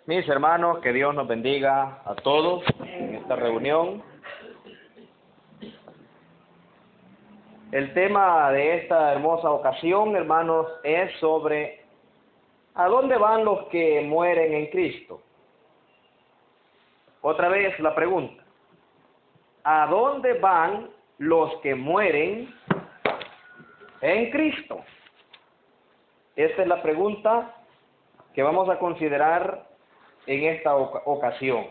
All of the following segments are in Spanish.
Mis hermanos, que Dios nos bendiga a todos en esta reunión. El tema de esta hermosa ocasión, hermanos, es sobre ¿a dónde van los que mueren en Cristo? Otra vez la pregunta. ¿A dónde van los que mueren en Cristo? Esta es la pregunta que vamos a considerar en esta ocasión.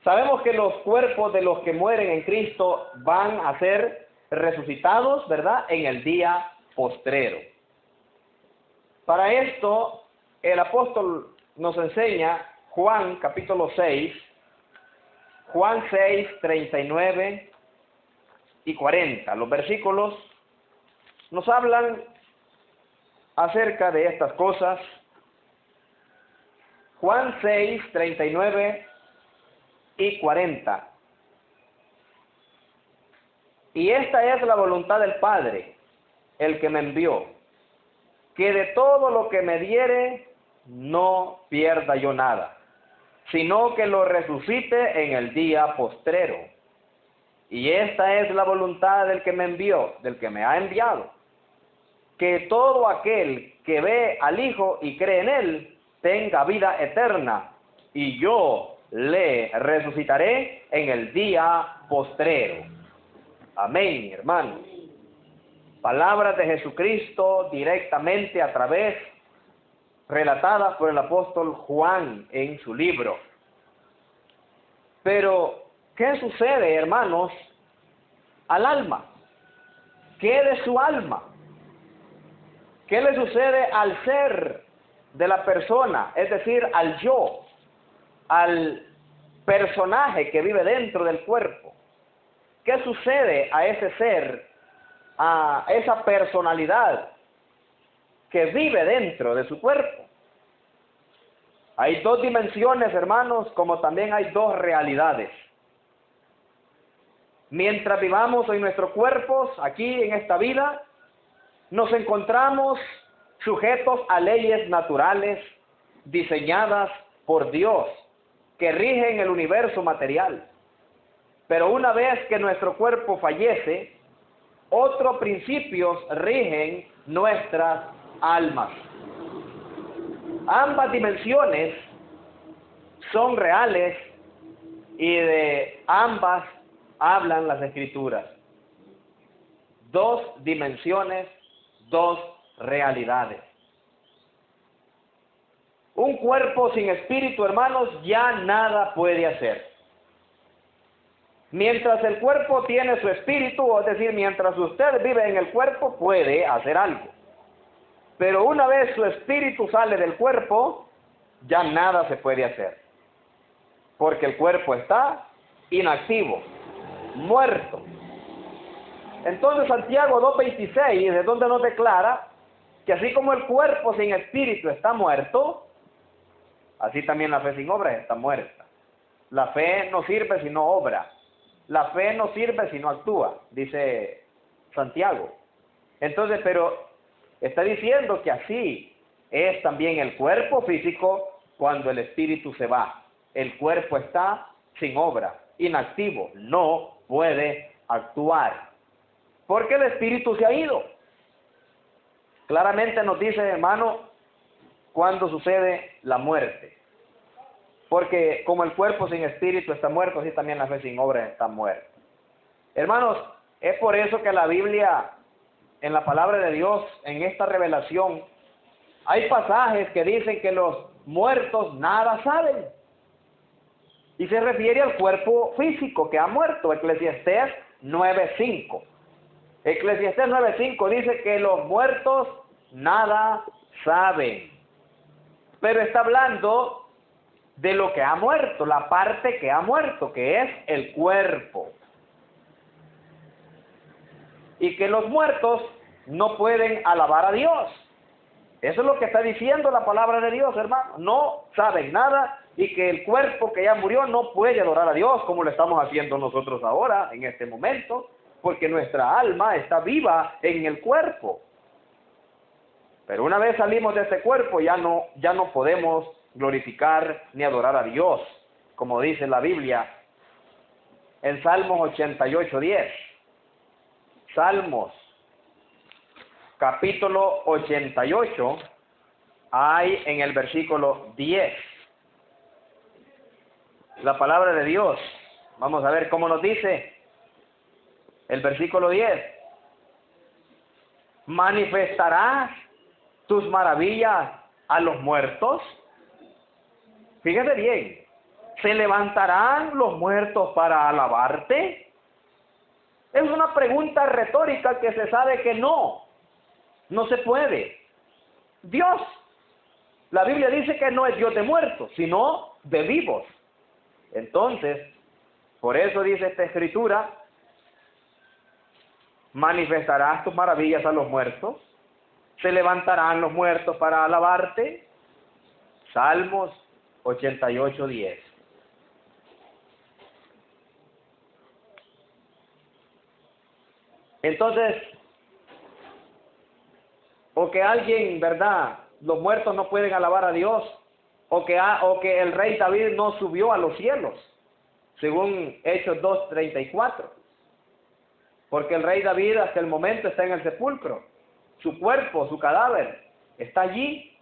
Sabemos que los cuerpos de los que mueren en Cristo van a ser resucitados, ¿verdad?, en el día postrero. Para esto, el apóstol nos enseña Juan capítulo 6, Juan 6, 39 y 40. Los versículos nos hablan acerca de estas cosas. Juan 6, 39 y 40. Y esta es la voluntad del Padre, el que me envió, que de todo lo que me diere no pierda yo nada, sino que lo resucite en el día postrero. Y esta es la voluntad del que me envió, del que me ha enviado, que todo aquel que ve al Hijo y cree en Él, tenga vida eterna, y yo le resucitaré en el día postrero. Amén, hermanos. Palabras de Jesucristo directamente a través, relatadas por el apóstol Juan en su libro. Pero, ¿qué sucede, hermanos, al alma? ¿Qué de su alma? ¿Qué le sucede al ser de la persona, es decir, al yo, al personaje que vive dentro del cuerpo? ¿Qué sucede a ese ser, a esa personalidad que vive dentro de su cuerpo? Hay dos dimensiones, hermanos, como también hay dos realidades. Mientras vivamos en nuestros cuerpos, aquí en esta vida, nos encontramos sujetos a leyes naturales diseñadas por Dios, que rigen el universo material. Pero una vez que nuestro cuerpo fallece, otros principios rigen nuestras almas. Ambas dimensiones son reales y de ambas hablan las Escrituras. Dos dimensiones, dos realidades. Un cuerpo sin espíritu, hermanos, ya nada puede hacer. Mientras el cuerpo tiene su espíritu, es decir, mientras usted vive en el cuerpo, puede hacer algo. Pero una vez su espíritu sale del cuerpo, ya nada se puede hacer. Porque el cuerpo está inactivo, muerto. Entonces Santiago 2:26, de donde nos declara que así como el cuerpo sin espíritu está muerto, así también la fe sin obra está muerta. La fe no sirve si no obra. La fe no sirve si no actúa, dice Santiago. Entonces, pero está diciendo que así es también el cuerpo físico cuando el espíritu se va. El cuerpo está sin obra, inactivo, no puede actuar, porque el espíritu se ha ido. Claramente nos dice, hermano, cuando sucede la muerte. Porque como el cuerpo sin espíritu está muerto, así también la fe sin obra está muerta. Hermanos, es por eso que la Biblia, en la palabra de Dios, en esta revelación, hay pasajes que dicen que los muertos nada saben. Y se refiere al cuerpo físico que ha muerto. Eclesiastés 9:5. Eclesiastés 9:5 dice que los muertos nada saben. Pero está hablando de lo que ha muerto, la parte que ha muerto, que es el cuerpo. Y que los muertos no pueden alabar a Dios. Eso es lo que está diciendo la palabra de Dios, hermano. No saben nada y que el cuerpo que ya murió no puede adorar a Dios como lo estamos haciendo nosotros ahora, en este momento, porque nuestra alma está viva en el cuerpo. Pero una vez salimos de ese cuerpo ya no podemos glorificar ni adorar a Dios, como dice la Biblia en Salmos 88:10. Salmos, capítulo 88, hay en el versículo 10. La palabra de Dios. Vamos a ver cómo nos dice el versículo 10. ¿Manifestarás tus maravillas a los muertos? Fíjate bien. ¿Se levantarán los muertos para alabarte? Es una pregunta retórica que se sabe que no se puede. Dios, la Biblia dice que no es Dios de muertos, sino de vivos. Entonces, por eso dice esta escritura, ¿manifestarás tus maravillas a los muertos? ¿Se levantarán los muertos para alabarte? Salmos 88:10. Entonces, o que alguien, ¿verdad?, los muertos no pueden alabar a Dios, o que el rey David no subió a los cielos, según Hechos 2:34, porque el rey David hasta el momento está en el sepulcro, su cuerpo, su cadáver, está allí.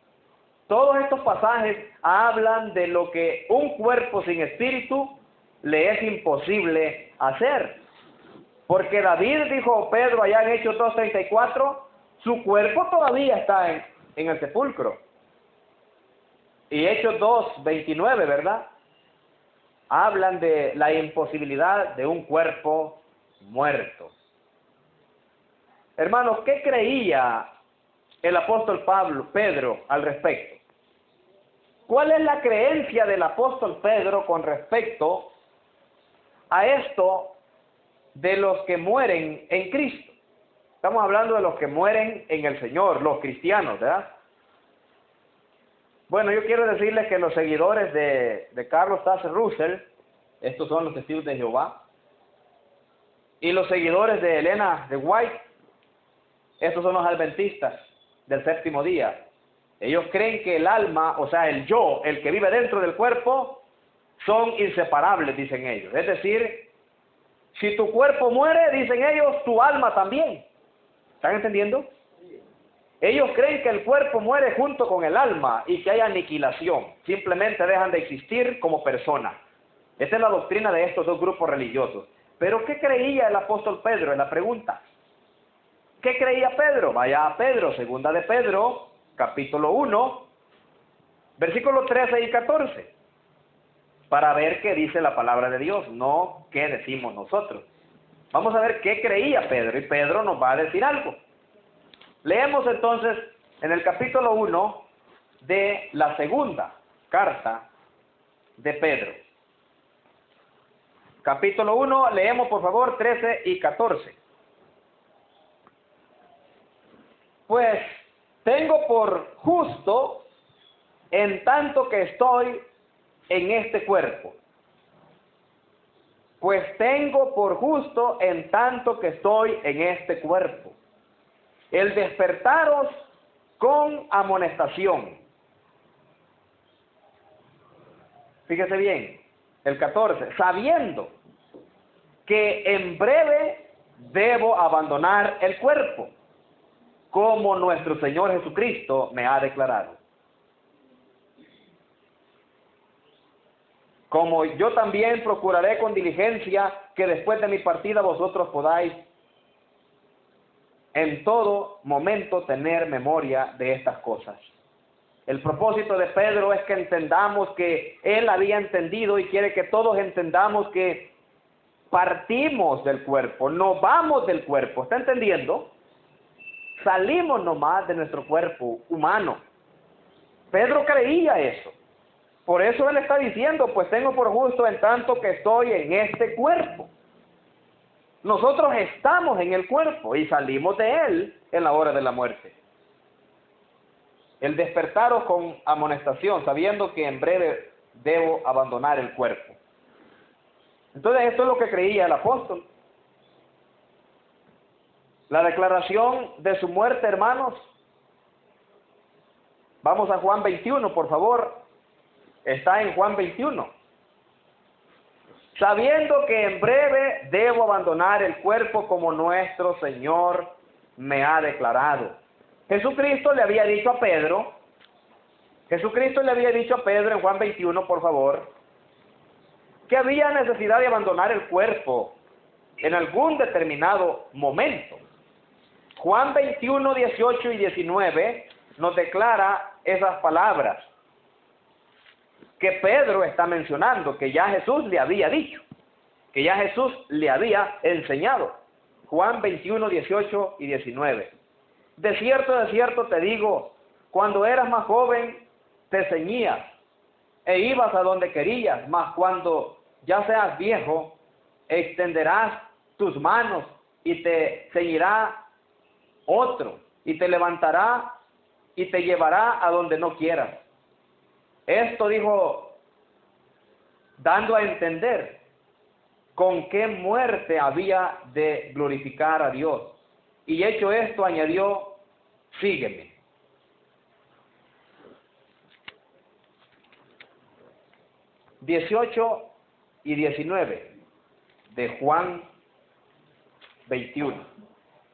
Todos estos pasajes hablan de lo que un cuerpo sin espíritu le es imposible hacer. Porque David, dijo Pedro allá en Hechos 2:34, su cuerpo todavía está en el sepulcro. Y Hechos 2:29, ¿verdad?, hablan de la imposibilidad de un cuerpo muerto. Hermanos, ¿qué creía el apóstol Pedro al respecto? ¿Cuál es la creencia del apóstol Pedro con respecto a esto de los que mueren en Cristo? Estamos hablando de los que mueren en el Señor, los cristianos, ¿verdad? Bueno, yo quiero decirles que los seguidores de Carlos Taze Russell, estos son los testigos de Jehová, y los seguidores de Elena de White, estos son los adventistas del séptimo día. Ellos creen que el alma, o sea, el yo, el que vive dentro del cuerpo, son inseparables, dicen ellos. Es decir, si tu cuerpo muere, dicen ellos, tu alma también. ¿Están entendiendo? Ellos creen que el cuerpo muere junto con el alma y que hay aniquilación. Simplemente dejan de existir como personas. Esa es la doctrina de estos dos grupos religiosos. Pero ¿qué creía el apóstol Pedro? En la pregunta. ¿Qué creía Pedro? Vaya a Pedro, segunda de Pedro, capítulo 1, versículos 13 y 14. Para ver qué dice la palabra de Dios, no qué decimos nosotros. Vamos a ver qué creía Pedro, y Pedro nos va a decir algo. Leemos entonces en el capítulo 1 de la segunda carta de Pedro. Capítulo 1, leemos por favor 13 y 14. Pues tengo por justo en tanto que estoy en este cuerpo. Pues tengo por justo en tanto que estoy en este cuerpo el despertaros con amonestación. Fíjese bien, el 14, sabiendo que en breve debo abandonar el cuerpo, como nuestro Señor Jesucristo me ha declarado. Como yo también procuraré con diligencia que después de mi partida vosotros podáis en todo momento tener memoria de estas cosas. El propósito de Pedro es que entendamos que él había entendido y quiere que todos entendamos que partimos del cuerpo, no vamos del cuerpo. ¿Está entendiendo? Salimos nomás de nuestro cuerpo humano. Pedro creía eso. Por eso él está diciendo, pues tengo por justo en tanto que estoy en este cuerpo. Nosotros estamos en el cuerpo y salimos de él en la hora de la muerte. El despertaros con amonestación, sabiendo que en breve debo abandonar el cuerpo. Entonces esto es lo que creía el apóstol. La declaración de su muerte, hermanos. Vamos a Juan 21, por favor. Está en Juan 21. Sabiendo que en breve debo abandonar el cuerpo como nuestro Señor me ha declarado. Jesucristo le había dicho a Pedro en Juan 21, por favor, que había necesidad de abandonar el cuerpo en algún determinado momento. Juan 21, 18 y 19 nos declara esas palabras que Pedro está mencionando, que ya Jesús le había dicho, que ya Jesús le había enseñado. Juan 21, 18 y 19. De cierto te digo, cuando eras más joven te ceñías e ibas a donde querías, mas cuando ya seas viejo, extenderás tus manos y te ceñirá otro, y te levantará y te llevará a donde no quieras. Esto dijo, dando a entender con qué muerte había de glorificar a Dios. Y hecho esto, añadió, sígueme. (18 y 19 de Juan 21).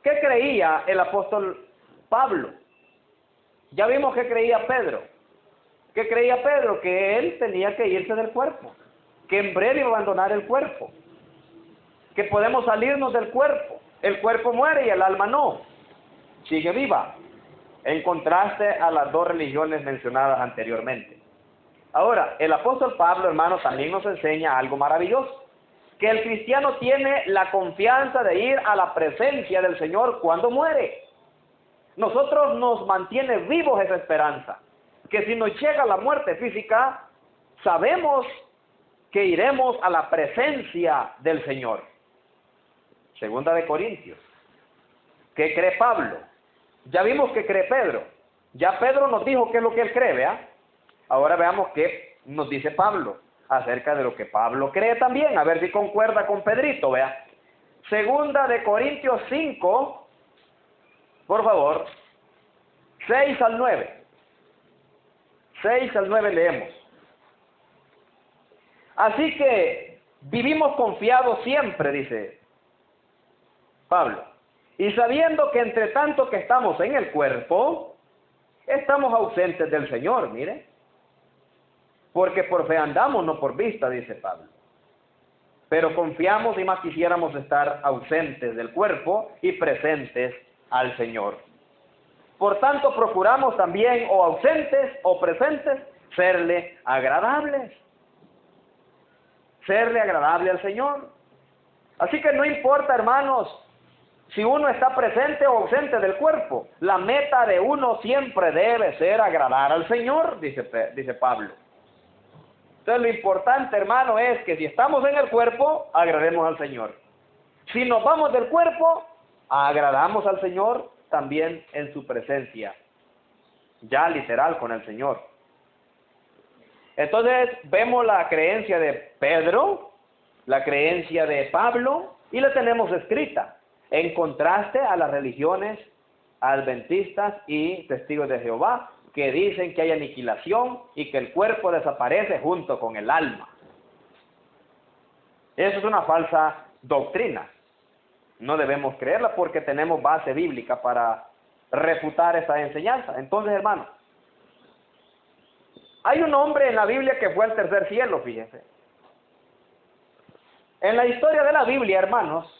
¿Qué creía el apóstol Pablo? Ya vimos que creía Pedro. ¿Qué creía Pedro? Que él tenía que irse del cuerpo, que en breve iba a abandonar el cuerpo, que podemos salirnos del cuerpo. El cuerpo muere y el alma no, sigue viva, en contraste a las dos religiones mencionadas anteriormente. Ahora, el apóstol Pablo, hermano, también nos enseña algo maravilloso, que el cristiano tiene la confianza de ir a la presencia del Señor cuando muere. Nosotros nos mantiene vivos esa esperanza, que si nos llega la muerte física, sabemos que iremos a la presencia del Señor. Segunda de Corintios. ¿Qué cree Pablo? Ya vimos que cree Pedro. Ya Pedro nos dijo qué es lo que él cree, ¿vea? Ahora veamos qué nos dice Pablo acerca de lo que Pablo cree también. A ver si concuerda con Pedrito, ¿vea? Segunda de Corintios 5, por favor, 6 al 9. 6 al 9 leemos. Así que vivimos confiados siempre, dice Pablo, y sabiendo que entre tanto que estamos en el cuerpo, estamos ausentes del Señor, mire, porque por fe andamos, no por vista, dice Pablo. Pero confiamos y más quisiéramos estar ausentes del cuerpo y presentes al Señor. Por tanto, procuramos también, o ausentes o presentes, serle agradables. Serle agradable al Señor. Así que no importa, hermanos, si uno está presente o ausente del cuerpo, la meta de uno siempre debe ser agradar al Señor, dice Pablo. Entonces lo importante, hermano, es que si estamos en el cuerpo, agrademos al Señor. Si nos vamos del cuerpo, agradamos al Señor también en su presencia, ya literal con el Señor. Entonces vemos la creencia de Pedro, la creencia de Pablo, y la tenemos escrita, en contraste a las religiones adventistas y testigos de Jehová, que dicen que hay aniquilación y que el cuerpo desaparece junto con el alma. Eso es una falsa doctrina. No debemos creerla porque tenemos base bíblica para refutar esa enseñanza. Entonces, hermano, hay un hombre en la Biblia que fue al tercer cielo, fíjense. En la historia de la Biblia, hermanos,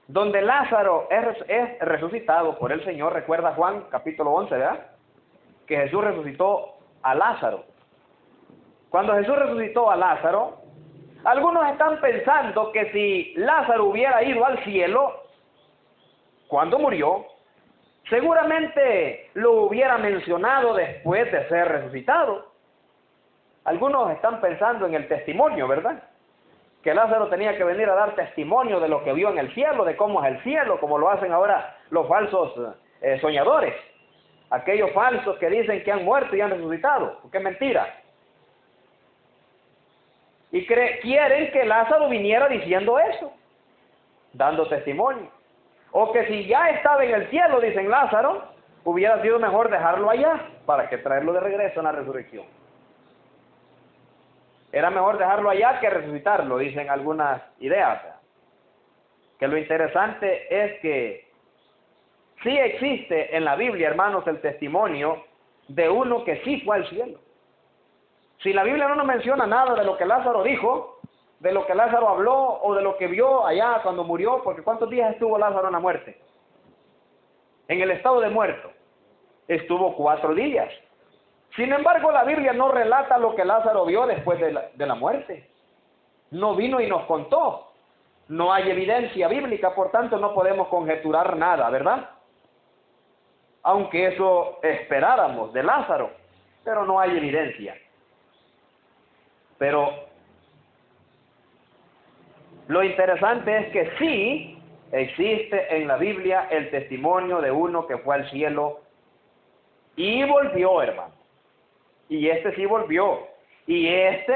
donde Lázaro es resucitado por el Señor, recuerda Juan capítulo 11, ¿verdad? Que Jesús resucitó a Lázaro. Cuando Jesús resucitó a Lázaro, algunos están pensando que si Lázaro hubiera ido al cielo cuando murió, seguramente lo hubiera mencionado después de ser resucitado. Algunos están pensando en el testimonio, ¿verdad? Que Lázaro tenía que venir a dar testimonio de lo que vio en el cielo, de cómo es el cielo, como lo hacen ahora los falsos soñadores. Aquellos falsos que dicen que han muerto y han resucitado, porque es mentira. Y quieren que Lázaro viniera diciendo eso, dando testimonio. O que si ya estaba en el cielo, dicen Lázaro, hubiera sido mejor dejarlo allá. ¿Para qué traerlo de regreso en la resurrección? Era mejor dejarlo allá que resucitarlo, dicen algunas ideas. Que lo interesante es que sí existe en la Biblia, hermanos, el testimonio de uno que sí fue al cielo. Si la Biblia no nos menciona nada de lo que Lázaro dijo, de lo que Lázaro habló o de lo que vio allá cuando murió, porque ¿cuántos días estuvo Lázaro en la muerte? En el estado de muerto. Estuvo 4 días. Sin embargo, la Biblia no relata lo que Lázaro vio después de la muerte. No vino y nos contó. No hay evidencia bíblica, por tanto no podemos conjeturar nada, ¿verdad? Aunque eso esperáramos de Lázaro, pero no hay evidencia. Pero lo interesante es que sí existe en la Biblia el testimonio de uno que fue al cielo y volvió, hermano. Y este sí volvió. Y este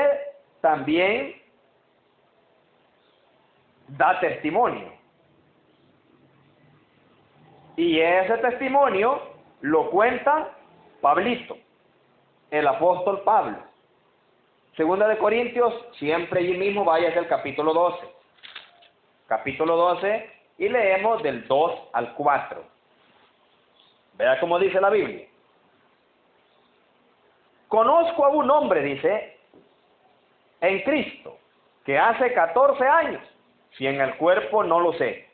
también da testimonio. Y ese testimonio lo cuenta Pablito, el apóstol Pablo. Segunda de Corintios, siempre allí mismo vaya hacia el capítulo 12. Capítulo 12 y leemos del 2 al 4. Vea cómo dice la Biblia. Conozco a un hombre, dice, en Cristo, que hace 14 años, si en el cuerpo no lo sé,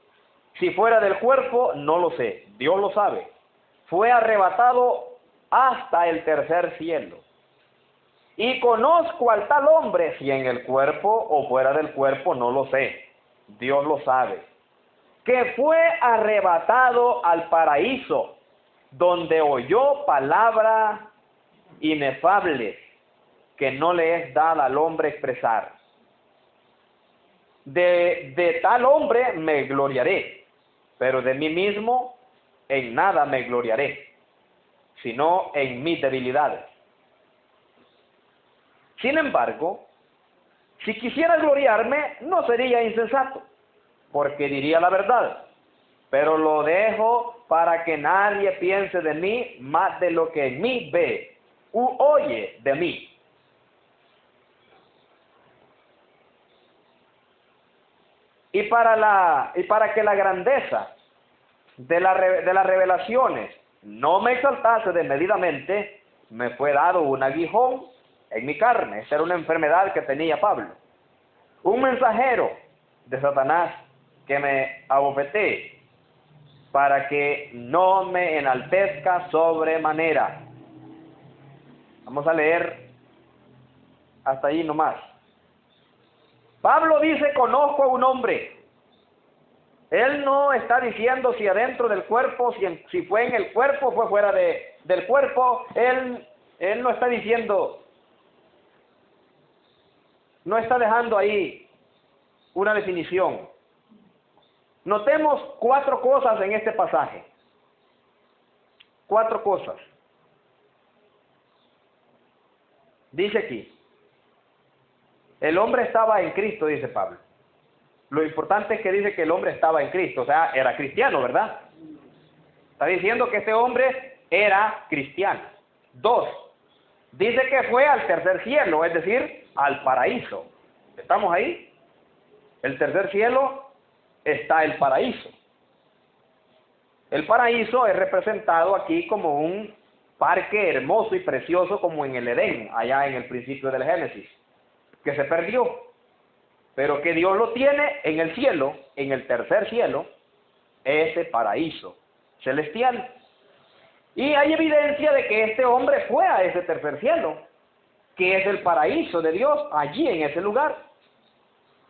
si fuera del cuerpo no lo sé, Dios lo sabe, fue arrebatado hasta el tercer cielo. Y conozco al tal hombre, si en el cuerpo o fuera del cuerpo no lo sé, Dios lo sabe, que fue arrebatado al paraíso, donde oyó palabra inefable que no le es dada al hombre expresar. De tal hombre me gloriaré, pero de mí mismo en nada me gloriaré, sino en mis debilidades. Sin embargo, si quisiera gloriarme, no sería insensato, porque diría la verdad, pero lo dejo para que nadie piense de mí más de lo que en mí ve u oye de mí. Y para que la grandeza de las revelaciones no me exaltase desmedidamente, me fue dado un aguijón en mi carne. Esa era una enfermedad que tenía Pablo. Un mensajero de Satanás que me abofetee, para que no me enaltezca sobremanera. Vamos a leer hasta ahí nomás. Pablo dice, conozco a un hombre. Él no está diciendo si adentro del cuerpo, si fue en el cuerpo, fue fuera del cuerpo. Él no está diciendo, no está dejando ahí una definición. Notemos 4 cosas en este pasaje. 4 cosas. Dice aquí, el hombre estaba en Cristo, dice Pablo. Lo importante es que dice que el hombre estaba en Cristo, o sea, era cristiano, ¿verdad? Está diciendo que este hombre era cristiano. 2, dice que fue al tercer cielo, es decir, al paraíso. ¿Estamos ahí? El tercer cielo está el paraíso. El paraíso es representado aquí como un parque hermoso y precioso como en el Edén, allá en el principio del Génesis, que se perdió, pero que Dios lo tiene en el cielo, en el tercer cielo, ese paraíso celestial. Y hay evidencia de que este hombre fue a ese tercer cielo, que es el paraíso de Dios, allí en ese lugar.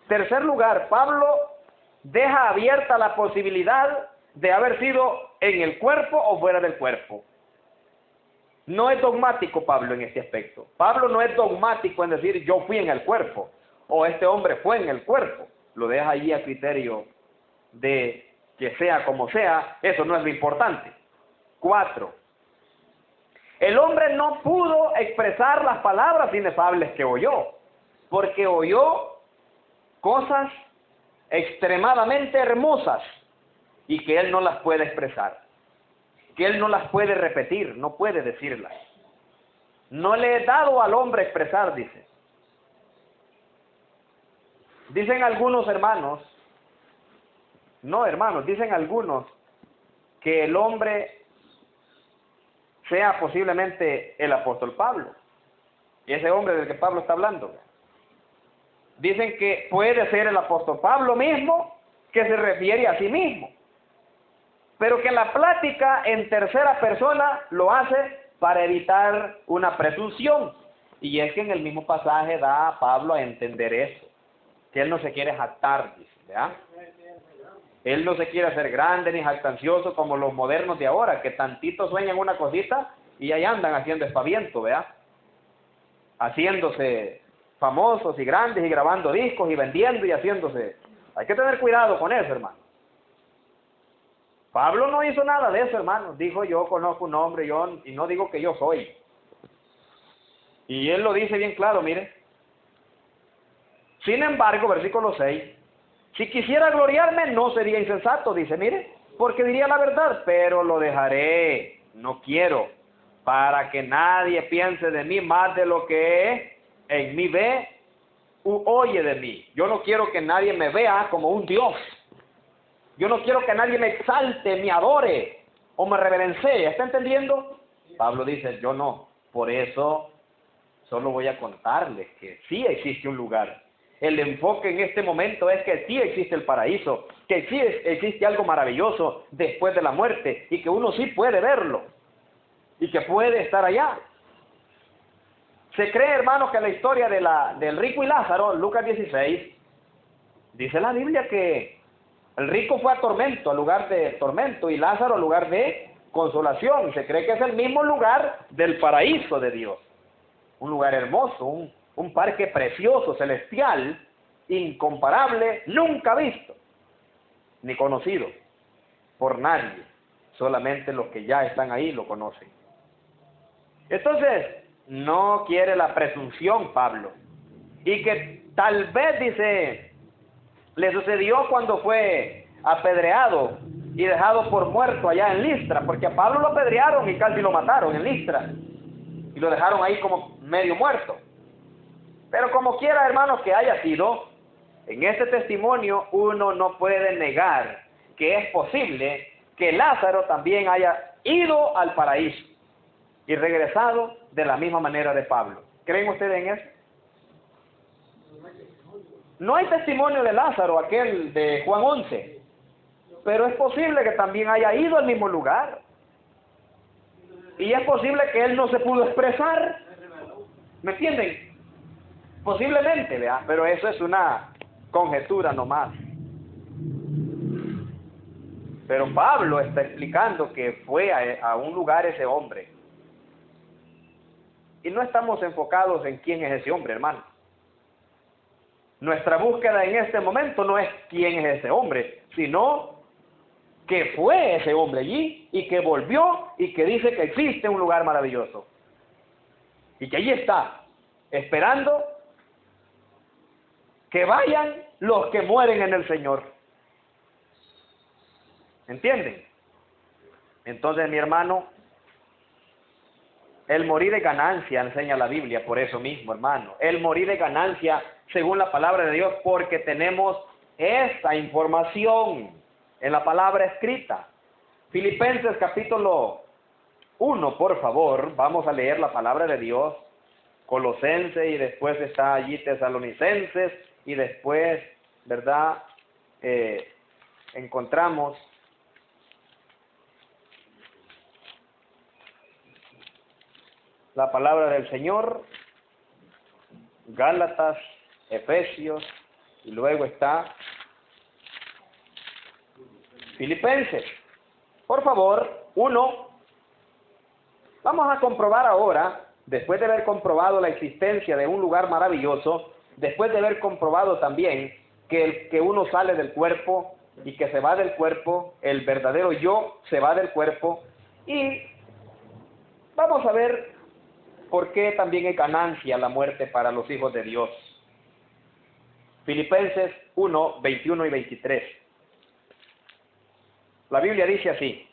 Tercer lugar, Pablo deja abierta la posibilidad de haber sido en el cuerpo o fuera del cuerpo. No es dogmático Pablo en este aspecto. Pablo no es dogmático en decir yo fui en el cuerpo o este hombre fue en el cuerpo. Lo deja allí a criterio de que sea como sea, eso no es lo importante. 4. El hombre no pudo expresar las palabras inefables que oyó, porque oyó cosas extremadamente hermosas y que él no las puede expresar, que él no las puede repetir, no puede decirlas. no le he dado al hombre expresar, dice. Dicen algunos hermanos, no hermanos, dicen algunos que el hombre sea posiblemente el apóstol Pablo, y ese hombre del que Pablo está hablando. Dicen que puede ser el apóstol Pablo mismo, que se refiere a sí mismo, pero que la plática en tercera persona lo hace para evitar una presunción. Y es que en el mismo pasaje da a Pablo a entender eso, que él no se quiere jactar, dice, ¿verdad? Él no se quiere hacer grande ni jactancioso como los modernos de ahora, que tantito sueñan una cosita y ahí andan haciendo espaviento, ¿verdad? Haciéndose famosos y grandes y grabando discos y vendiendo y haciéndose. Hay que tener cuidado con eso, hermano. Pablo no hizo nada de eso, hermano. Dijo, yo conozco un hombre, y no digo que yo soy. Y él lo dice bien claro, mire. Sin embargo, versículo 6, si quisiera gloriarme, no sería insensato, dice, mire, porque diría la verdad, pero lo dejaré, no quiero, para que nadie piense de mí más de lo que en mí ve u oye de mí. Yo no quiero que nadie me vea como un Dios. Yo no quiero que nadie me exalte, me adore o me reverencie. ¿Está entendiendo? Pablo dice, yo no. Por eso solo voy a contarles que sí existe un lugar. El enfoque en este momento es que sí existe el paraíso, que sí existe algo maravilloso después de la muerte y que uno sí puede verlo y que puede estar allá. Se cree, hermanos, que la historia del rico y Lázaro, Lucas 16, dice la Biblia que el rico fue a tormento, al lugar de tormento, y Lázaro al lugar de consolación. Se cree que es el mismo lugar del paraíso de Dios. Un lugar hermoso, un parque precioso, celestial, incomparable, nunca visto, ni conocido por nadie. Solamente los que ya están ahí lo conocen. Entonces, no quiere la presunción Pablo. Y que tal vez, dice, le sucedió cuando fue apedreado y dejado por muerto allá en Listra, porque a Pablo lo apedrearon y casi lo mataron en Listra, y lo dejaron ahí como medio muerto. Pero como quiera, hermanos, que haya sido, en este testimonio uno no puede negar que es posible que Lázaro también haya ido al paraíso y regresado de la misma manera de Pablo. ¿Creen ustedes en eso? No hay testimonio de Lázaro, aquel de Juan 11, pero es posible que también haya ido al mismo lugar. Y es posible que él no se pudo expresar. ¿Me entienden? Posiblemente, ¿verdad? Pero eso es una conjetura nomás. Pero Pablo está explicando que fue a un lugar ese hombre. Y no estamos enfocados en quién es ese hombre, hermano. Nuestra búsqueda en este momento no es quién es ese hombre, sino que fue ese hombre allí y que volvió y que dice que existe un lugar maravilloso. Y que allí está, esperando que vayan los que mueren en el Señor. ¿Entienden? Entonces, mi hermano, el morir es ganancia, enseña la Biblia, por eso mismo, hermano. El morir es ganancia, según la palabra de Dios, porque tenemos esta información en la palabra escrita. Filipenses capítulo 1, por favor, vamos a leer la palabra de Dios. Colosenses, y después está allí Tesalonicenses, y después, ¿verdad? Encontramos la palabra del Señor, Gálatas, Efesios, y luego está Filipenses. Por favor, 1. Vamos a comprobar ahora, después de haber comprobado la existencia de un lugar maravilloso, después de haber comprobado también que uno sale del cuerpo y que se va del cuerpo, el verdadero yo se va del cuerpo, y vamos a ver por qué también es ganancia la muerte para los hijos de Dios. Filipenses 1, 21 y 23. La Biblia dice así: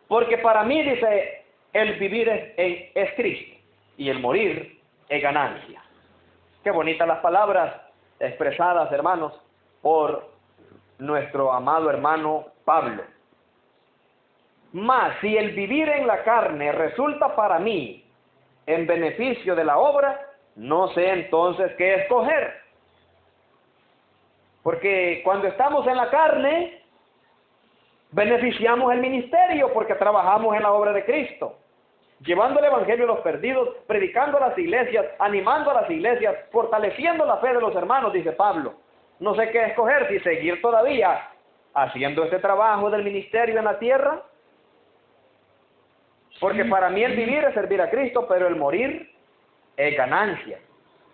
porque para mí, dice, el vivir es Cristo y el morir es ganancia. Qué bonitas las palabras expresadas, hermanos, por nuestro amado hermano Pablo. Mas si el vivir en la carne resulta para mí en beneficio de la obra, no sé entonces qué escoger. Porque cuando estamos en la carne, beneficiamos el ministerio porque trabajamos en la obra de Cristo, llevando el evangelio a los perdidos, predicando a las iglesias, animando a las iglesias, fortaleciendo la fe de los hermanos, dice Pablo. No sé qué escoger, si seguir todavía haciendo este trabajo del ministerio en la tierra, porque para mí el vivir es servir a Cristo, pero el morir es ganancia.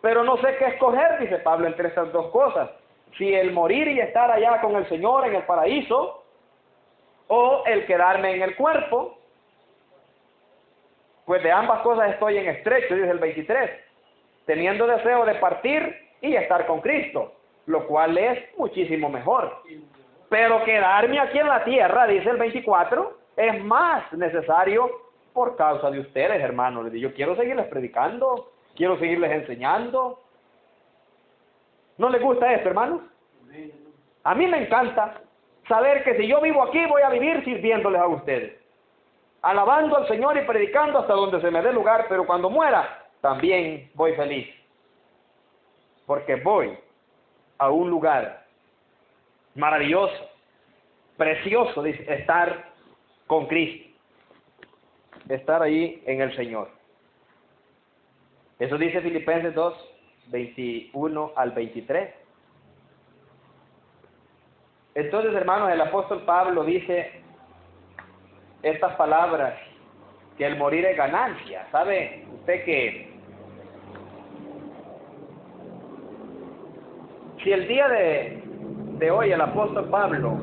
Pero no sé qué escoger, dice Pablo, entre estas dos cosas. Si el morir y estar allá con el Señor en el paraíso, o el quedarme en el cuerpo. Pues de ambas cosas estoy en estrecho, dice el 23, teniendo deseo de partir y estar con Cristo, lo cual es muchísimo mejor. Pero quedarme aquí en la tierra, dice el 24, es más necesario por causa de ustedes, hermanos. Yo quiero seguirles predicando, quiero seguirles enseñando. ¿No les gusta esto, hermanos? A mí me encanta saber que si yo vivo aquí, voy a vivir sirviéndoles a ustedes, alabando al Señor y predicando hasta donde se me dé lugar, pero cuando muera, también voy feliz, porque voy a un lugar maravilloso, precioso, dice, estar con Cristo, estar ahí en el Señor. Eso dice Filipenses 2, 21 al 23. Entonces, hermanos, el apóstol Pablo dice estas palabras, que el morir es ganancia. ¿Sabe usted que si el día de hoy el apóstol Pablo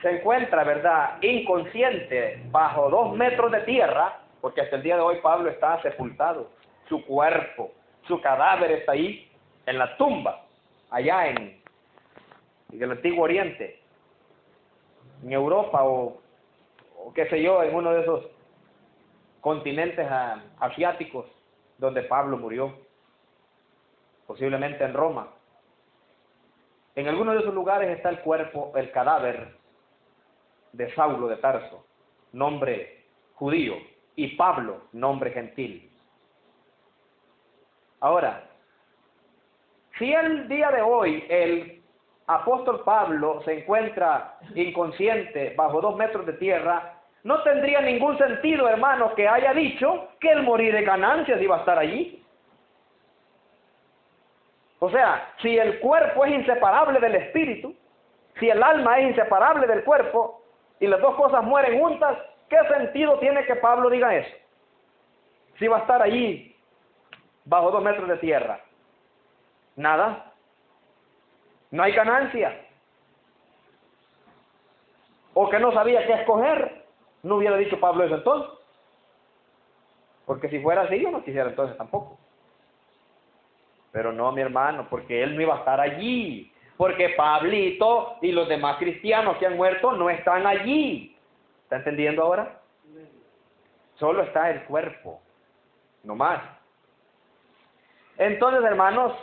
se encuentra, ¿verdad?, inconsciente bajo 2 metros de tierra, porque hasta el día de hoy Pablo está sepultado, su cuerpo, su cadáver está ahí en la tumba, allá en el Antiguo Oriente, en Europa o qué sé yo, en uno de esos continentes asiáticos donde Pablo murió, posiblemente en Roma. En alguno de esos lugares está el cuerpo, el cadáver de Saulo de Tarso, nombre judío, y Pablo, nombre gentil. Ahora, si el día de hoy el apóstol Pablo se encuentra inconsciente bajo 2 metros de tierra, no tendría ningún sentido, hermanos, que haya dicho que el morir de ganancias iba a estar allí. O sea, si el cuerpo es inseparable del espíritu, si el alma es inseparable del cuerpo, y las dos cosas mueren juntas, ¿qué sentido tiene que Pablo diga eso? Si va a estar allí, bajo 2 metros de tierra. Nada. No hay ganancia. O que no sabía qué escoger. No hubiera dicho Pablo eso entonces. Porque si fuera así, yo no quisiera entonces tampoco. Pero no, mi hermano, porque él no iba a estar allí. Porque Pablito y los demás cristianos que han muerto no están allí. ¿Está entendiendo ahora? Solo está el cuerpo, no más. Entonces, hermanos,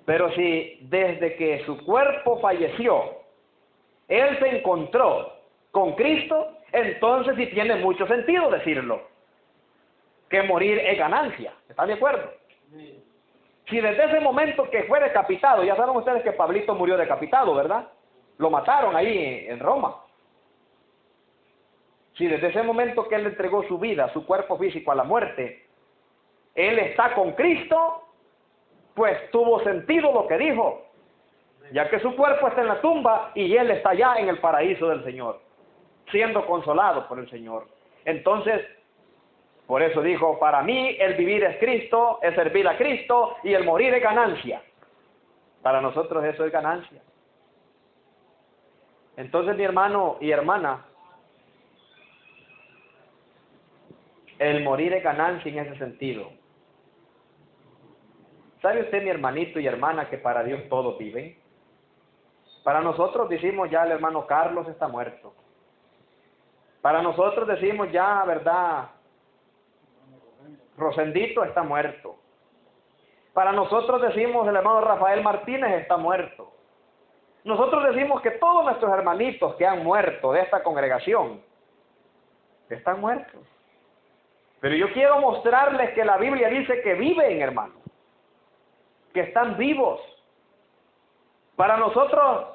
pero si desde que su cuerpo falleció, él se encontró con Cristo, entonces sí tiene mucho sentido decirlo, que morir es ganancia. ¿Están de acuerdo? Sí. Si desde ese momento que fue decapitado, ya saben ustedes que Pablito murió decapitado, ¿verdad? Lo mataron ahí en Roma. Si desde ese momento que él entregó su vida, su cuerpo físico a la muerte, él está con Cristo, pues tuvo sentido lo que dijo, ya que su cuerpo está en la tumba y él está allá en el paraíso del Señor, siendo consolado por el Señor. Entonces, por eso dijo, para mí el vivir es Cristo, es servir a Cristo, y el morir es ganancia. Para nosotros eso es ganancia. Entonces, mi hermano y hermana, el morir es ganancia en ese sentido. ¿Sabe usted, mi hermanito y hermana, que para Dios todos viven? Para nosotros decimos ya el hermano Carlos está muerto. Para nosotros decimos ya, ¿verdad? Rosendito está muerto. Para nosotros decimos el hermano Rafael Martínez está muerto. Nosotros decimos que todos nuestros hermanitos que han muerto de esta congregación están muertos. Pero yo quiero mostrarles que la Biblia dice que viven, hermano. Que están vivos. Para nosotros,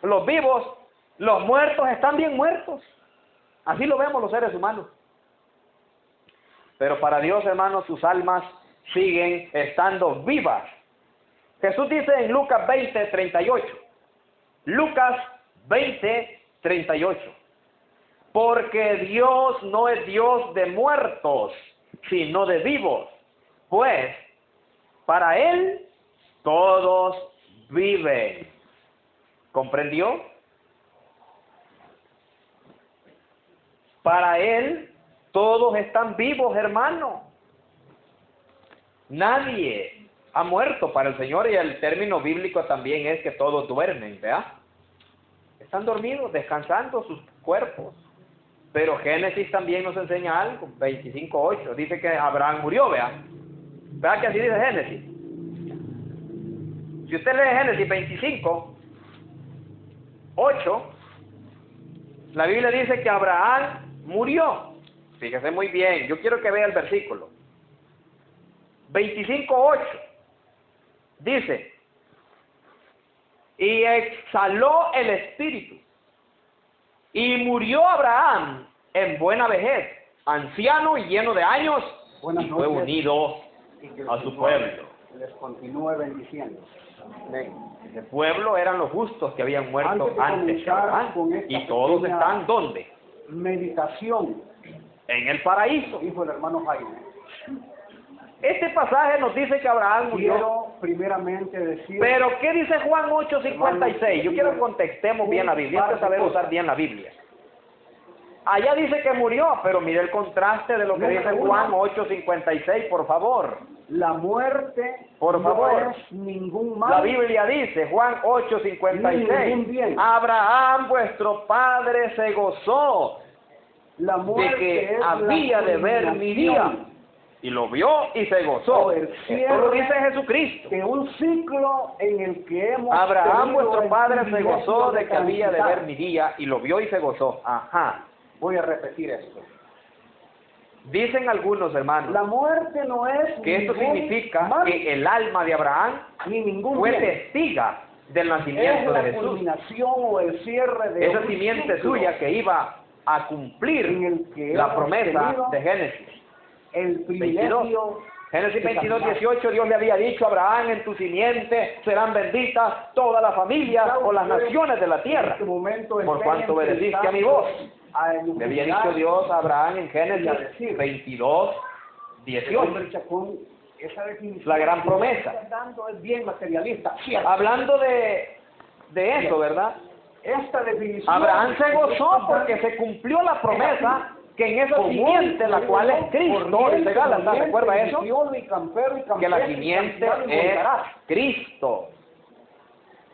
los vivos, los muertos están bien muertos. Así lo vemos los seres humanos. Pero para Dios, hermanos, sus almas siguen estando vivas. Jesús dice en Lucas 20:38. Lucas 20:38. Porque Dios no es Dios de muertos, sino de vivos. Pues, para Él, todos viven. ¿Comprendió? Para Él, todos están vivos, hermano. Nadie ha muerto para el Señor, y el término bíblico también es que todos duermen, ¿verdad? Están dormidos, descansando sus cuerpos. Pero Génesis también nos enseña algo, 25:8, dice que Abraham murió, ¿verdad? ¿Verdad que así dice Génesis? Si usted lee Génesis 25:8, la Biblia dice que Abraham murió. Fíjese muy bien, yo quiero que vea el versículo. 25:8 dice: y exhaló el espíritu, y murió Abraham en buena vejez, anciano y lleno de años, y fue unido a su pueblo. Les continúe bendiciendo. Amén. El pueblo eran los justos que habían muerto antes de Abraham, y todos están ¿dónde? Meditación, En el paraíso. dijo el hermano Jaime. Este pasaje nos dice que Abraham murió. Quiero primeramente decir... Pero ¿qué dice Juan 8:56? Yo quiero que contextemos bien la Biblia, hay que saber usar bien la Biblia. Allá dice que murió, pero mire el contraste de lo que dice Juan 8:56, por favor. La muerte Por favor. no es ningún mal. La Biblia dice, Juan Ningún 8:56, bien. Abraham vuestro padre se gozó La de muerte que es había la de ver mi día, culminación y lo vio y se gozó. o el Esto lo dice Jesucristo. de un ciclo en el que hemos Abraham tenido vuestro el padre se privilegio gozó de que había de transitar. ver mi día, y lo vio y se gozó. Ajá. Voy a repetir esto. Dicen algunos hermanos La muerte no es que esto ningún significa mal que el alma de Abraham ni ningún fue bien. testiga del Es nacimiento de la Jesús. culminación o el cierre de Esa un simiente ciclo suya que iba a cumplir en el que la hemos promesa tenido de Génesis. el privilegio Génesis de 22:18, Dios le había dicho a Abraham: en tu simiente serán benditas todas las familias o las naciones de la en tierra, este momento por estén cuanto obedeciste a mi voz. a Le había enumerar dicho Dios a Abraham en y a Génesis decir, 22:18. hombre chacón, esa definición La gran que promesa. estás dando es bien materialista, cierto. Hablando de eso, ¿verdad? Esta definición Abraham se gozó porque se cumplió la promesa que en esa simiente, la cual es Cristo, dice Gálatas, ¿recuerda eso? Que la simiente es Cristo.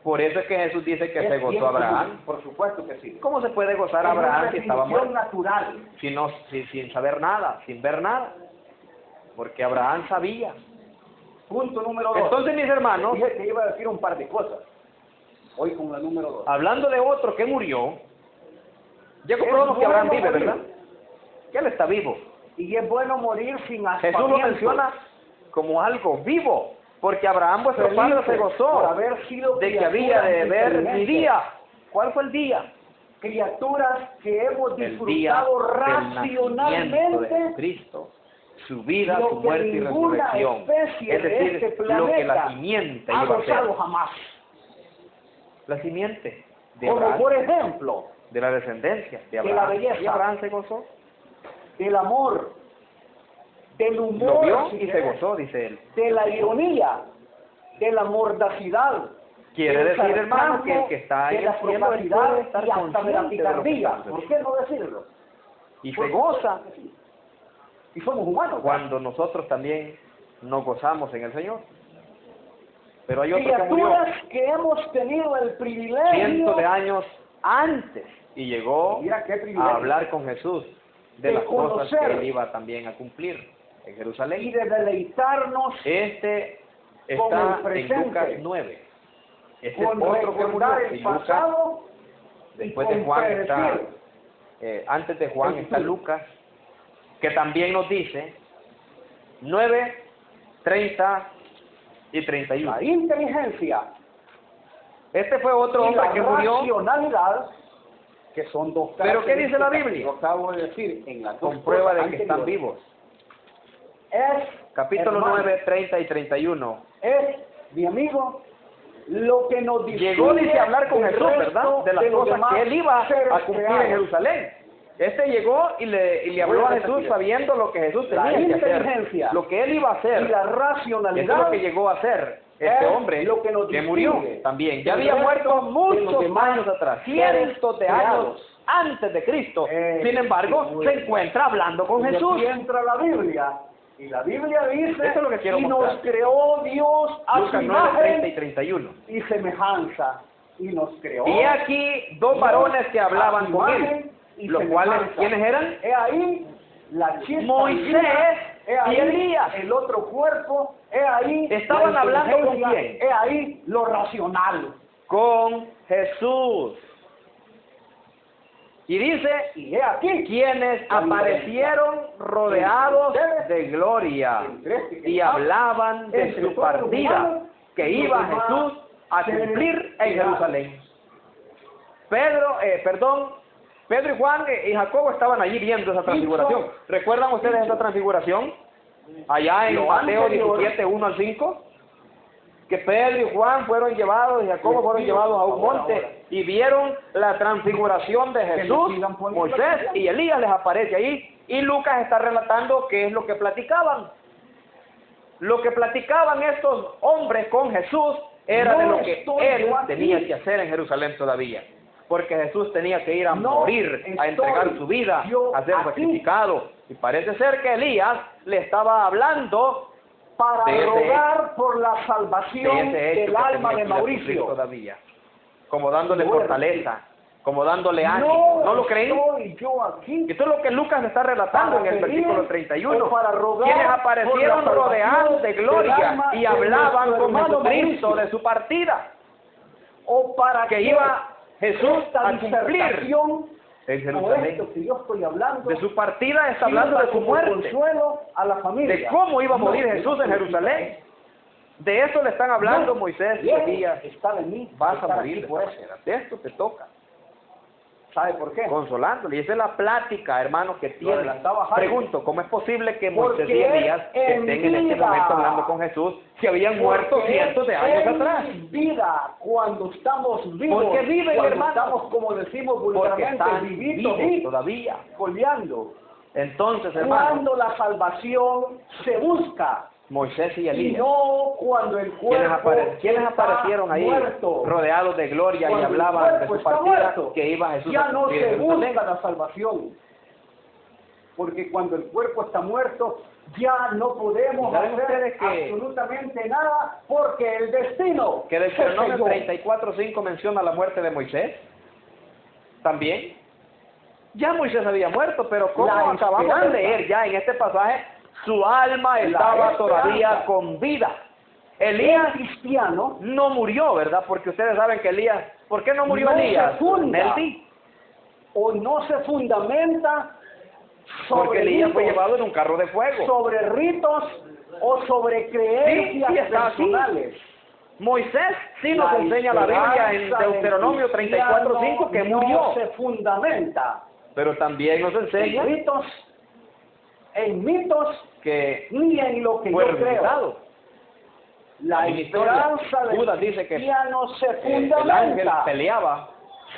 Por eso es que Jesús dice que se gozó Abraham. Por supuesto que sí. ¿Cómo se puede gozar Es Abraham una si estaba definición muerto? natural. Sin saber nada, sin ver nada. Porque Abraham sabía. Punto número 2. Entonces, mis hermanos, Dije que iba a decir un par de cosas. Hoy con la número 2. hablando de otro que murió, ya comprobamos que Abraham vive, ¿verdad? Que él está vivo. Y es bueno morir sin Jesús lo aspavientos. menciona como algo vivo, porque Abraham vuestro padre se Felices gozó por haber sido de que había de criaturas ver mi inteligentes. día. ¿Cuál fue el día? Criaturas que hemos El día disfrutado del nacimiento de racionalmente Jesucristo, su vida, lo su que muerte y ninguna resurrección. especie Es de decir, este lo que la planeta simiente ha iba a hacer. gozado jamás. La simiente de Como Abraham, por ejemplo, de la descendencia de de la Abraham. belleza. Y Abraham se gozó. del amor, del Lo humor, vio y se gozó, dice él. de la ironía, de la mordacidad, Quiere del decir, hermano, que el sarcasmo, que está de en la el cielo, él procacidad puede estar y hasta de la consciente de lo que picardía. está ¿Por qué no decirlo? y se goza Y somos humanos. cuando nosotros también nos gozamos en el Señor. Pero hay otro que murió Criaturas que hemos tenido el privilegio cientos de años antes y llegó Mira qué a privilegio. hablar con Jesús de De las cosas que conocer. él iba también a cumplir en Y Jerusalén. de deleitarnos Este con el está en presente, Lucas 9. Este es con otro que murió. recordar Y el Lucas, pasado y después con de Juan está, predecir. antes de Juan el está futuro. Lucas, que también nos dice 9, 30 y 31. La inteligencia Este fue otro y hombre la que murió, racionalidad, que son dos ¿pero qué dice la características Biblia? que yo acabo de decir en las dos con prueba de cosas que están anteriores. vivos. Es, Capítulo hermano, 9, 30 y 31. es, mi amigo, lo que nos distingue Llegó, dice, a hablar con del Jesús, resto ¿verdad? De las los cosas demás que él iba seres a cumplir en creados. Jerusalén. Este llegó y le habló Voy a a Jesús repetir. sabiendo lo que Jesús La tenía que hacer, inteligencia lo que él iba a hacer. y la Eso es racionalidad lo que llegó a hacer este es hombre lo que nos murió distingue también. Ya del había resto muerto de los muchos demás años atrás, seres cientos de creados. años antes de Cristo. Sin Qué embargo, bueno. se encuentra hablando con Y Jesús. aquí entra la Biblia, y la Biblia dice, Eso es lo que quiero y mostrar. nos creó Dios a su Lucas 9, 30 y imagen 31. y semejanza, y nos creó. Y aquí dos varones que hablaban con él, los cuales, ¿quiénes eran? He ahí la chispa Moisés divina, he ahí y Elías. el otro cuerpo, he ahí Estaban la hablando con inteligencia, quién? he ahí lo racional. Con Jesús. Y dice, Y he aquí quienes la aparecieron rodeados de gloria y hablaban de su partida que iba Jesús a cumplir en Jerusalén. Pedro y Juan y Jacobo estaban allí viendo esa transfiguración. ¿Recuerdan ustedes esa transfiguración? Allá en Mateo 17, 1 al 5. Que Pedro y Juan fueron llevados y Jacobo fueron llevados a un monte y vieron la transfiguración de Jesús. Moisés y Elías les aparece ahí y Lucas está relatando qué es lo que platicaban. Lo que platicaban estos hombres con Jesús era de lo que él tenía que hacer en Jerusalén todavía. Porque Jesús tenía que ir a morir, a entregar su vida, a ser sacrificado. Y parece ser que Elías le estaba hablando para de ese rogar por la de salvación ese hecho del que alma tenía de que ir a cumplir Mauricio. todavía, como dándole Lo voy a fortaleza, como dándole ánimo. ¿No lo creen? Estoy yo aquí Esto es lo que Lucas está relatando en el versículo 31. o para rogar Quienes por aparecieron la rodeados de salvación gloria del alma y de hablaban nuestro con hermano Jesucristo Mauricio. de su partida, o para que iba Jesús esta a cumplir disertación en o Jerusalén. esto que yo estoy hablando De su partida está hablando de su como muerte, consuelo a la familia. de cómo iba a morir No, Jesús en Jerusalén. De eso le están hablando No, Moisés y bien, Elías. está de mí, Vas a estar morir aquí de por esta eso. manera. De esto te toca. ¿Sabe por qué? Consolándole. Y esa es la plática, hermano, que tiene. adelantaba Jaime. Pregunto, ¿cómo es posible que Moisés Porque y Elías en estén en este vida. momento hablando con Jesús si habían muerto Porque cientos de años en atrás? vida, cuando estamos vivos, Porque viven, cuando hermano. estamos, como decimos Porque vulgarmente, están vivitos vivos y todavía. coleando. Entonces, hermano, Cuando la salvación se busca Moisés y y Elías, no cuando el cuerpo ¿quiénes está aparecieron ahí muerto. rodeados de gloria y Cuando el hablaban de cuerpo su está partida muerto, que iba Jesús ya a no cumplir se en Jerusalén? busca la salvación, porque cuando el cuerpo está muerto ya no podemos ¿Saben hacer ustedes que- absolutamente nada, porque el destino Que se Deuteronomio selló. 34:5 menciona la muerte de Moisés. También. Ya Moisés había muerto, pero como La acabamos de esperanza. leer ya en este pasaje, su alma estaba esperanza. todavía con vida. Elías El cristiano no murió, ¿verdad? Porque ustedes saben que Elías, ¿por qué no murió No se Elías? funda. Nelty, o no se fundamenta porque sobre Elías fue ritos, llevado en un carro de fuego. sobre ritos o sobre creencias Sí, está aquí. personales. Moisés sí nos La enseña la Biblia en esperanza del Deuteronomio 34:5 que cristiano murió, no se fundamenta pero también nos enseña en ritos, en mitos, que ni en lo que fue yo creo. resucitado. La En historia, esperanza del Judas dice que cristiano se el ángel fundamenta peleaba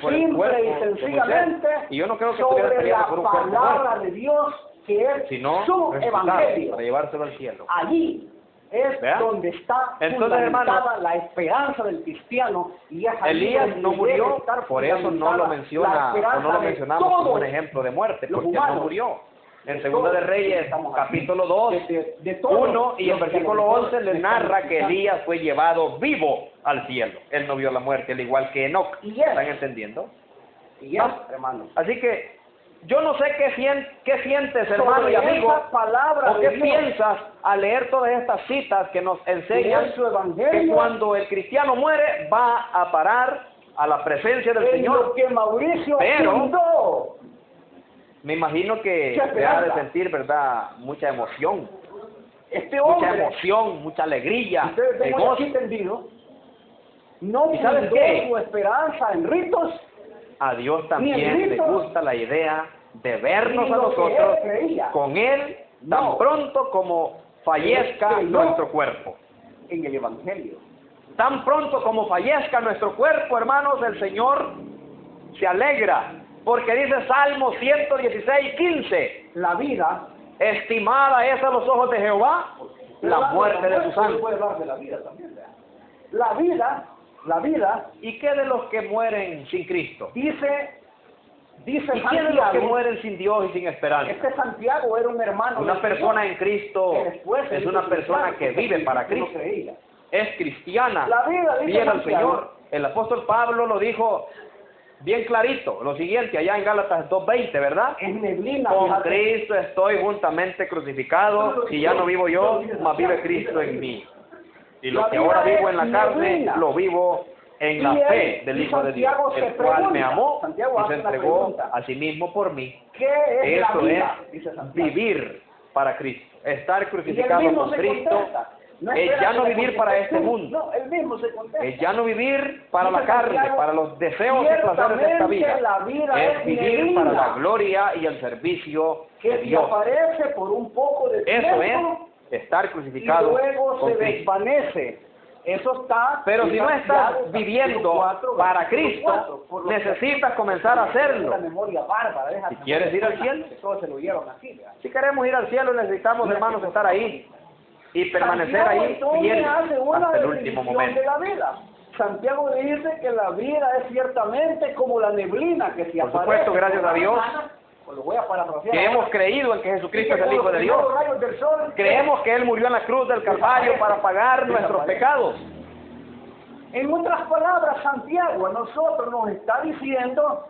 por el simple cuerpo y de sencillamente Moisés. Y yo no creo que estuviera sobre peleando la por un cuerpo palabra muerto, de Dios que es sino su resucitado evangelio. para llevárselo al cielo. Allí es ¿Vea? donde está Entonces, fundamentada hermano, la esperanza del cristiano, y es allí Elías donde no debe murió, estar por eso no lo fundamentada menciona la o no esperanza lo de mencionamos como un todos ejemplo de muerte, los porque él no humanos. murió. En De Segunda de todos. Reyes, Estamos aquí. capítulo 2, de todos 1 y en los que versículo a lo mejor 11 le están narra que escuchando. Elías fue llevado vivo al cielo. Él no vio la muerte, al igual que Enoc. Y es. ¿Están entendiendo? Y eso, hermanos. Así que yo no sé qué sientes, hermano y amigo, esa palabra o qué de Dios, piensas al leer todas estas citas que nos enseñan en su que evangelio, cuando el cristiano muere va a parar a la presencia del en Señor. lo que Mauricio Pero fundó. me imagino que Qué se ha de esperanza. sentir, ¿verdad?, mucha emoción, Este mucha hombre, emoción, mucha alegría, ustedes ven gozo. aquí entendido, no ¿Y sabes fundó qué? su esperanza en ritos, A Dios Ni también el le rito, gusta la idea de vernos ni a lo que nosotros él creía. con Él tan No. pronto como fallezca Él nuestro cuerpo. en el evangelio. Tan pronto como fallezca nuestro cuerpo, hermanos, el Señor se alegra, porque dice Salmo 116:15, La vida, estimada es a los ojos de Jehová la muerte de sus santos. puede hablar de la vida también, ¿verdad? La vida, ¿Y qué de los que mueren sin Cristo? dice ¿Y qué de los que Santiago, mueren sin Dios y sin esperanza? este Santiago era un hermano Una del persona Señor, en Cristo que después se es hizo una persona cristiano, que porque vive para no Cristo, creía. es cristiana, La vida, dice fiel al Santiago, Señor. El apóstol Pablo lo dijo bien clarito, lo siguiente, allá en Gálatas 2:20, ¿verdad? es neblina. Con fíjate. Cristo estoy juntamente crucificado, y ya no vivo yo, mas vive Cristo en mí. Y lo La que ahora vida vivo en la es carne, neblina. lo vivo en la Y él, fe del y Hijo de Dios, Santiago se el cual me pregunta, amó Santiago y hace se una entregó pregunta. a sí mismo por mí. ¿Qué es la Eso vida? Dice es Santiago. vivir para Cristo, estar Y él crucificado mismo con se Cristo, contesta. No es espera ya que no le vivir para contestes este tú. mundo, No, él mismo se contesta. es ya no vivir para la Dice carne, Santiago, para los deseos y placeres de esta vida, la vida es vivir neblina, para la gloria y el servicio que de te Dios. aparece por un poco de Eso tiempo es estar y crucificado luego con se Cristo. desvanece. Eso está. Pero en si no Santiago, estás viviendo 4, para versículo Cristo, 4, por lo que- necesitas comenzar a hacerlo. La memoria bárbara, deja Si la quieres ir al memoria cielo. que todos se lo oyeron así, ¿verdad? Si queremos ir al cielo, necesitamos, hermanos, estar ahí y permanecer Santiago, ahí entonces, fiel hace una hasta el último definición momento. de la vida. Santiago dice que la vida es ciertamente como la neblina que se Por aparece. supuesto, gracias por a la Dios, mañana, pues lo voy a parafrasear Que ahora, hemos creído en que y Jesucristo que es el con Hijo los de Dios. primeros rayos del sol, Creemos que Él murió en la cruz del Calvario para pagar nuestros pecados. En otras palabras, Santiago a nosotros nos está diciendo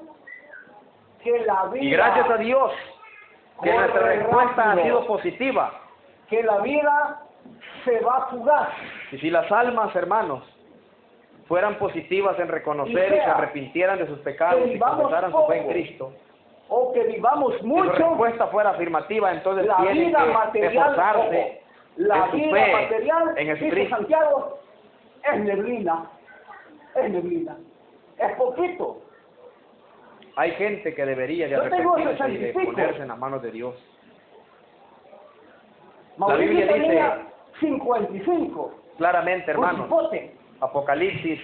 que la vida, Y gracias a Dios que corre nuestra respuesta ha rápido, sido positiva. que la vida se va fugaz. Y si las almas, hermanos, fueran positivas en reconocer y se arrepintieran de sus pecados y vivamos confesaran su fe en poco, Cristo, o que vivamos si su mucho, respuesta fuera afirmativa, entonces la tienen vida que material, esforzarse la en su vida fe material, en dice Jesucristo. Santiago, es neblina, es poquito. Hay gente que debería de Yo tengo arrepentirse y de 65. ponerse en las manos de Dios. Mauricio Biblia dice- tenía 55, Claramente, un hermanos, cipote, Apocalipsis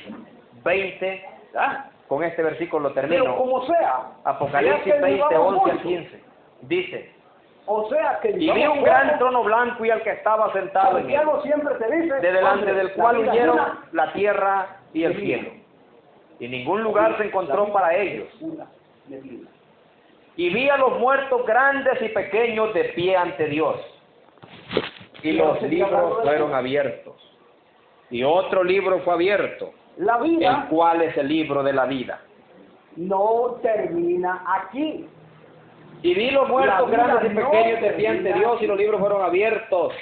20, ¿ah? con este versículo Pero termino. como sea, Apocalipsis sea que 20, vivamos 11 al mucho, 15. Dice: o sea que y vi vivamos un gran poco, trono blanco y al que estaba sentado en él, Santiago siempre te dice, de delante hombre, del la cual vida es huyeron una la tierra y el neblina. cielo, y ningún lugar se encontró para ellos. Una neblina. Y vi a los muertos grandes y pequeños de pie ante Dios, y los libros fueron abiertos. Y otro libro fue abierto, La el vida cual es el libro de la vida. no termina aquí. Y vi los muertos La vida grandes y no pequeños de pie ante termina Dios, y aquí. los libros fueron abiertos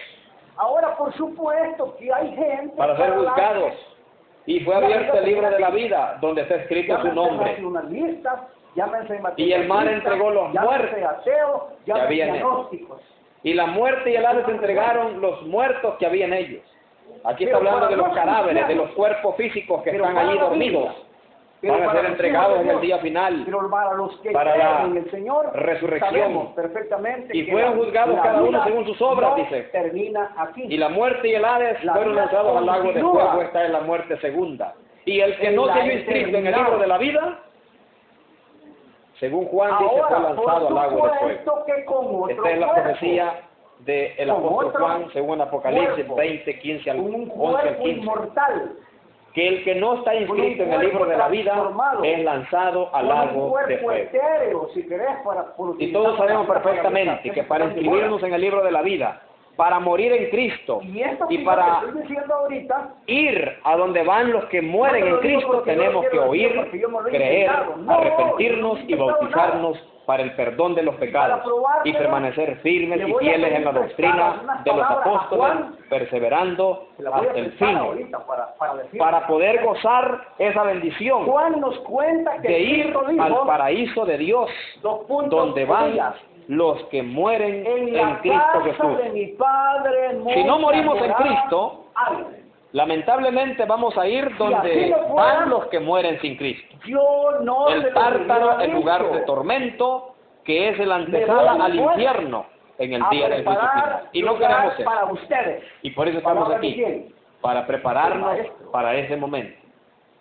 Ahora, por supuesto que hay gente para ser la juzgados. Y fue abierto el libro de la vida, donde está que escrito su llámense nombre. nacionalistas, llámense Y el mar materialistas, entregó los llámense muertos ateos, que había llámense en él. agnósticos. Y la muerte y el Hades entregaron los muertos que había en ellos. Aquí está Pero hablando para de los los cadáveres, de cristianos, los cuerpos físicos que pero están para allí la dormidos. Biblia, pero Van a para ser los entregados hijos de en el Dios, día final pero para los que para creen la en el Señor, resurrección. sabemos perfectamente Y que fueron la- juzgados la cada uno vida según sus obras, no dice. termina aquí. Y la muerte y el Hades La fueron vida lanzados al lago de continúa. fuego. Esta es la muerte segunda. Y el que En no la se halló inscrito en el eternidad. libro de la vida, según Juan dice, fue Ahora, lanzado al lago de por fuego. supuesto que con otro Esta es la cuerpo, profecía del Con apóstol otro Juan, según Apocalipsis cuerpo. 20, 15 al un 11 al cuerpo 15. inmortal, Que el que no está inscrito en el libro de la vida es lanzado al con un lago de cuerpo fuego. etéreo, si querés, para por Y todos utilizar sabemos la palabra perfectamente que para inscribirnos en el libro de la vida para morir en Cristo Y esto y que para yo estoy diciendo ahorita, ir a donde van los que mueren en Cristo, tenemos que oír, creer, arrepentirnos y bautizarnos para el perdón de los pecados y permanecer firmes y fieles en la doctrina de los apóstoles, perseverando hasta el fin, para poder gozar esa bendición Juan nos cuenta que de ir Cristo dijo, al paraíso de Dios, donde van los que mueren en en la Cristo casa Jesús. de mi Padre Si no morimos en morará Cristo, algo. lamentablemente vamos a ir donde van los que mueren sin Cristo. Yo no se El lo tártaro hubiera en lugar dicho. de tormento, que es la antesala al infierno en el A día del juicio preparar final. Y no lugar queremos eso. para ustedes. Y por eso estamos Palabra de aquí, quién? para prepararnos El maestro. para ese momento,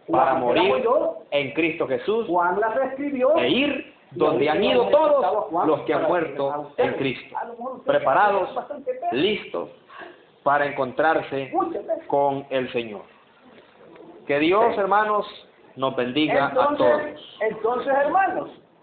Juan, para morir ¿éramos yo? en Cristo Jesús Juan las escribió. e ir donde han ido todos los que han muerto en Cristo, preparados, listos para encontrarse con el Señor. Que Dios, hermanos, nos bendiga a todos. Entonces, hermanos,